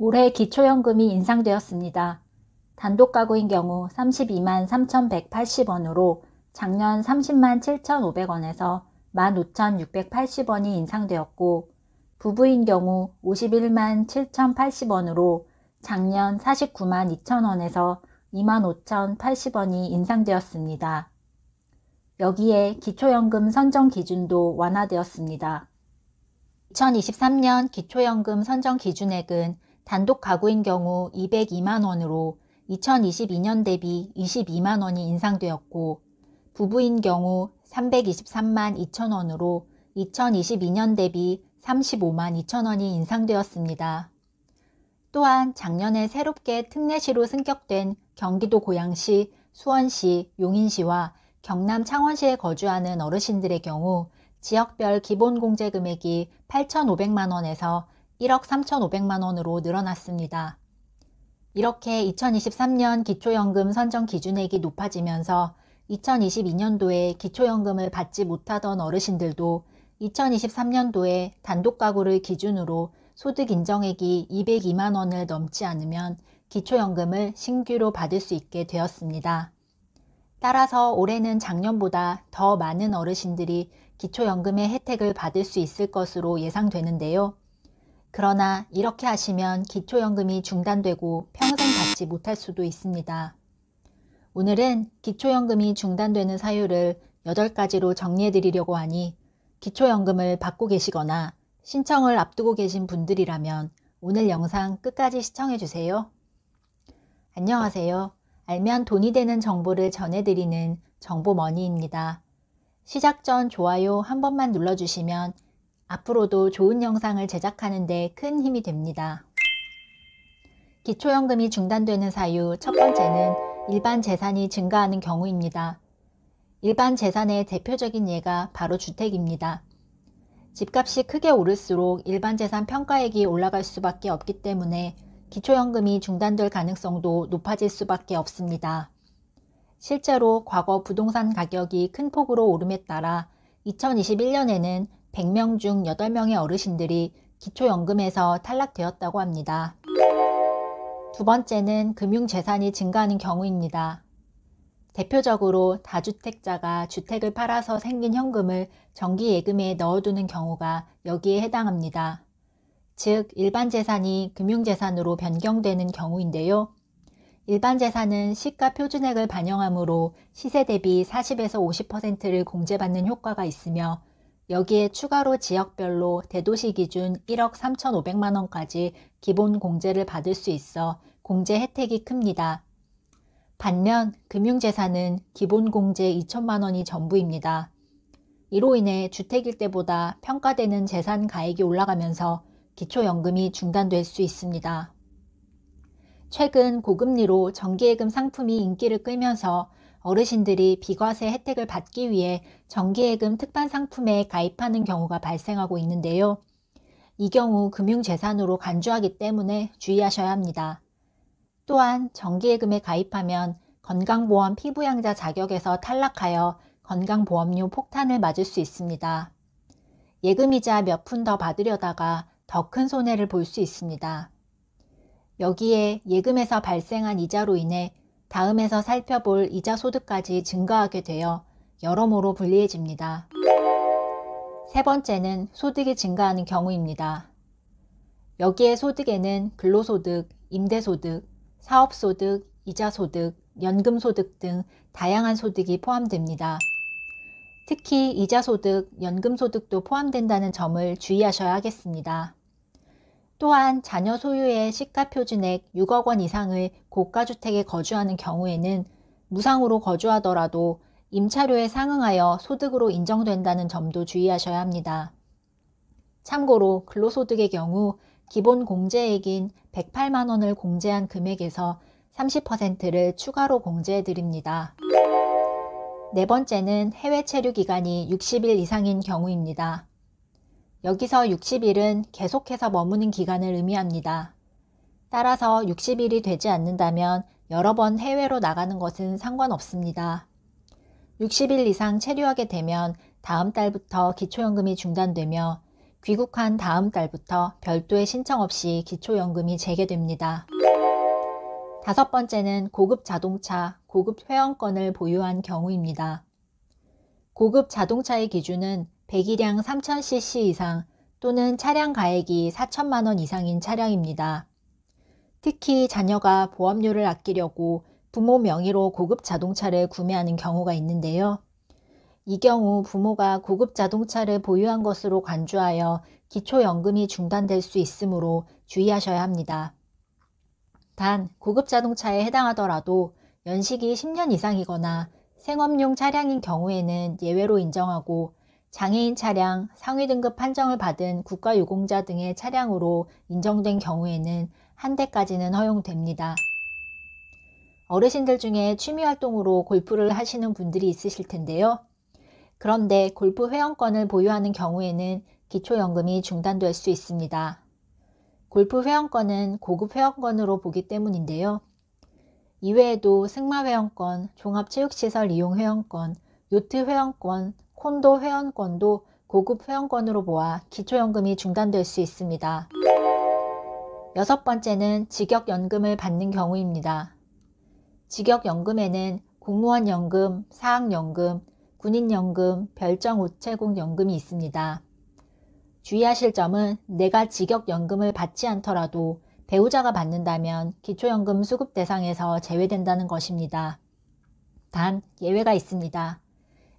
올해 기초연금이 인상되었습니다. 단독가구인 경우 32만 3,180원으로 작년 30만 7,500원에서 15,680원이 인상되었고, 부부인 경우 51만 7,080원으로 작년 49만 2,000원에서 25,080원이 인상되었습니다. 여기에 기초연금 선정 기준도 완화되었습니다. 2023년 기초연금 선정 기준액은 단독 가구인 경우 202만원으로 2022년 대비 22만원이 인상되었고, 부부인 경우 323만 2천원으로 2022년 대비 35만 2천원이 인상되었습니다. 또한 작년에 새롭게 특례시로 승격된 경기도 고양시, 수원시, 용인시와 경남 창원시에 거주하는 어르신들의 경우 지역별 기본공제 금액이 8,500만원에서 1억 3,500만원으로 늘어났습니다. 이렇게 2023년 기초연금 선정 기준액이 높아지면서 2022년도에 기초연금을 받지 못하던 어르신들도 2023년도에 단독가구를 기준으로 소득 인정액이 202만원을 넘지 않으면 기초연금을 신규로 받을 수 있게 되었습니다. 따라서 올해는 작년보다 더 많은 어르신들이 기초연금의 혜택을 받을 수 있을 것으로 예상되는데요. 그러나 이렇게 하시면 기초연금이 중단되고 평생 받지 못할 수도 있습니다. 오늘은 기초연금이 중단되는 사유를 8가지로 정리해 드리려고 하니 기초연금을 받고 계시거나 신청을 앞두고 계신 분들이라면 오늘 영상 끝까지 시청해 주세요. 안녕하세요. 알면 돈이 되는 정보를 전해드리는 정보머니입니다. 시작 전 좋아요 한 번만 눌러주시면 앞으로도 좋은 영상을 제작하는 데 큰 힘이 됩니다. 기초연금이 중단되는 사유 첫 번째는 일반 재산이 증가하는 경우입니다. 일반 재산의 대표적인 예가 바로 주택입니다. 집값이 크게 오를수록 일반 재산 평가액이 올라갈 수밖에 없기 때문에 기초연금이 중단될 가능성도 높아질 수밖에 없습니다. 실제로 과거 부동산 가격이 큰 폭으로 오름에 따라 2021년에는 100명 중 8명의 어르신들이 기초연금에서 탈락되었다고 합니다. 두 번째는 금융재산이 증가하는 경우입니다. 대표적으로 다주택자가 주택을 팔아서 생긴 현금을 정기예금에 넣어두는 경우가 여기에 해당합니다. 즉 일반 재산이 금융재산으로 변경되는 경우인데요. 일반 재산은 시가 표준액을 반영하므로 시세 대비 40에서 50%를 공제받는 효과가 있으며 여기에 추가로 지역별로 대도시 기준 1억 3,500만원까지 기본 공제를 받을 수 있어 공제 혜택이 큽니다. 반면 금융재산은 기본 공제 2천만원이 전부입니다. 이로 인해 주택일 때보다 평가되는 재산 가액이 올라가면서 기초연금이 중단될 수 있습니다. 최근 고금리로 정기예금 상품이 인기를 끌면서 어르신들이 비과세 혜택을 받기 위해 정기예금 특판 상품에 가입하는 경우가 발생하고 있는데요. 이 경우 금융재산으로 간주하기 때문에 주의하셔야 합니다. 또한 정기예금에 가입하면 건강보험 피부양자 자격에서 탈락하여 건강보험료 폭탄을 맞을 수 있습니다. 예금이자 몇 푼 더 받으려다가 더 큰 손해를 볼 수 있습니다. 여기에 예금에서 발생한 이자로 인해 다음에서 살펴볼 이자 소득까지 증가하게 되어 여러모로 불리해집니다. 세 번째는 소득이 증가하는 경우입니다. 여기에 소득에는 근로소득, 임대소득, 사업소득, 이자소득, 연금소득 등 다양한 소득이 포함됩니다. 특히 이자소득, 연금소득도 포함된다는 점을 주의하셔야 하겠습니다. 또한 자녀 소유의 시가표준액 6억 원 이상의 고가주택에 거주하는 경우에는 무상으로 거주하더라도 임차료에 상응하여 소득으로 인정된다는 점도 주의하셔야 합니다. 참고로 근로소득의 경우 기본 공제액인 108만원을 공제한 금액에서 30%를 추가로 공제해드립니다. 네 번째는 해외 체류 기간이 60일 이상인 경우입니다. 여기서 60일은 계속해서 머무는 기간을 의미합니다. 따라서 60일이 되지 않는다면 여러 번 해외로 나가는 것은 상관없습니다. 60일 이상 체류하게 되면 다음 달부터 기초연금이 중단되며 귀국한 다음 달부터 별도의 신청 없이 기초연금이 재개됩니다. 다섯 번째는 고급 자동차, 고급 회원권을 보유한 경우입니다. 고급 자동차의 기준은 배기량 3000cc 이상 또는 차량 가액이 4천만 원 이상인 차량입니다. 특히 자녀가 보험료를 아끼려고 부모 명의로 고급 자동차를 구매하는 경우가 있는데요. 이 경우 부모가 고급 자동차를 보유한 것으로 간주하여 기초연금이 중단될 수 있으므로 주의하셔야 합니다. 단, 고급 자동차에 해당하더라도 연식이 10년 이상이거나 생업용 차량인 경우에는 예외로 인정하고 장애인 차량, 상위 등급 판정을 받은 국가유공자 등의 차량으로 인정된 경우에는 한 대까지는 허용됩니다. 어르신들 중에 취미활동으로 골프를 하시는 분들이 있으실 텐데요. 그런데 골프 회원권을 보유하는 경우에는 기초연금이 중단될 수 있습니다. 골프 회원권은 고급 회원권으로 보기 때문인데요. 이외에도 승마 회원권, 종합체육시설 이용 회원권, 요트 회원권, 콘도 회원권도 고급 회원권으로 보아 기초연금이 중단될 수 있습니다. 여섯 번째는 직역연금을 받는 경우입니다. 직역연금에는 공무원연금, 사학연금, 군인연금, 별정우체국연금이 있습니다. 주의하실 점은 내가 직역연금을 받지 않더라도 배우자가 받는다면 기초연금 수급 대상에서 제외된다는 것입니다. 단, 예외가 있습니다.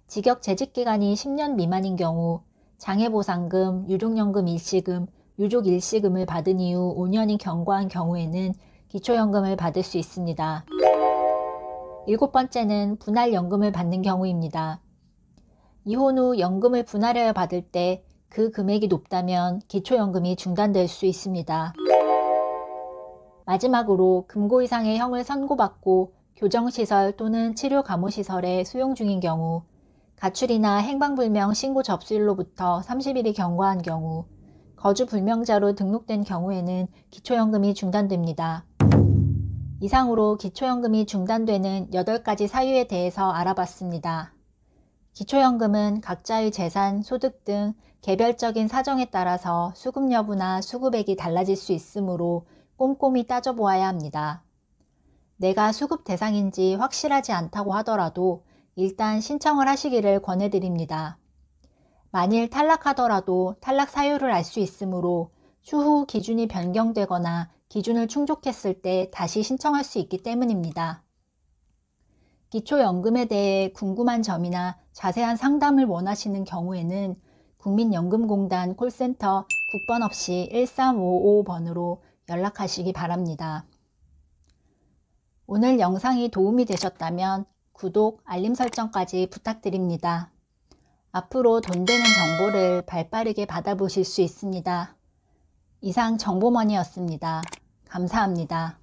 직역 재직기간이 10년 미만인 경우 장애보상금, 유족연금 일시금, 유족 일시금을 받은 이후 5년이 경과한 경우에는 기초연금을 받을 수 있습니다. 일곱 번째는 분할연금을 받는 경우입니다. 이혼 후 연금을 분할하여 받을 때 그 금액이 높다면 기초연금이 중단될 수 있습니다. 마지막으로 금고 이상의 형을 선고받고 교정시설 또는 치료감호시설에 수용 중인 경우, 가출이나 행방불명 신고 접수일로부터 30일이 경과한 경우, 거주불명자로 등록된 경우에는 기초연금이 중단됩니다. 이상으로 기초연금이 중단되는 8가지 사유에 대해서 알아봤습니다. 기초연금은 각자의 재산, 소득 등 개별적인 사정에 따라서 수급 여부나 수급액이 달라질 수 있으므로 꼼꼼히 따져보아야 합니다. 내가 수급 대상인지 확실하지 않다고 하더라도 일단 신청을 하시기를 권해드립니다. 만일 탈락하더라도 탈락 사유를 알 수 있으므로 추후 기준이 변경되거나 기준을 충족했을 때 다시 신청할 수 있기 때문입니다. 기초연금에 대해 궁금한 점이나 자세한 상담을 원하시는 경우에는 국민연금공단 콜센터 국번 없이 1355번으로 연락하시기 바랍니다. 오늘 영상이 도움이 되셨다면 구독, 알림 설정까지 부탁드립니다. 앞으로 돈 되는 정보를 발빠르게 받아보실 수 있습니다. 이상 정보머니였습니다. 감사합니다.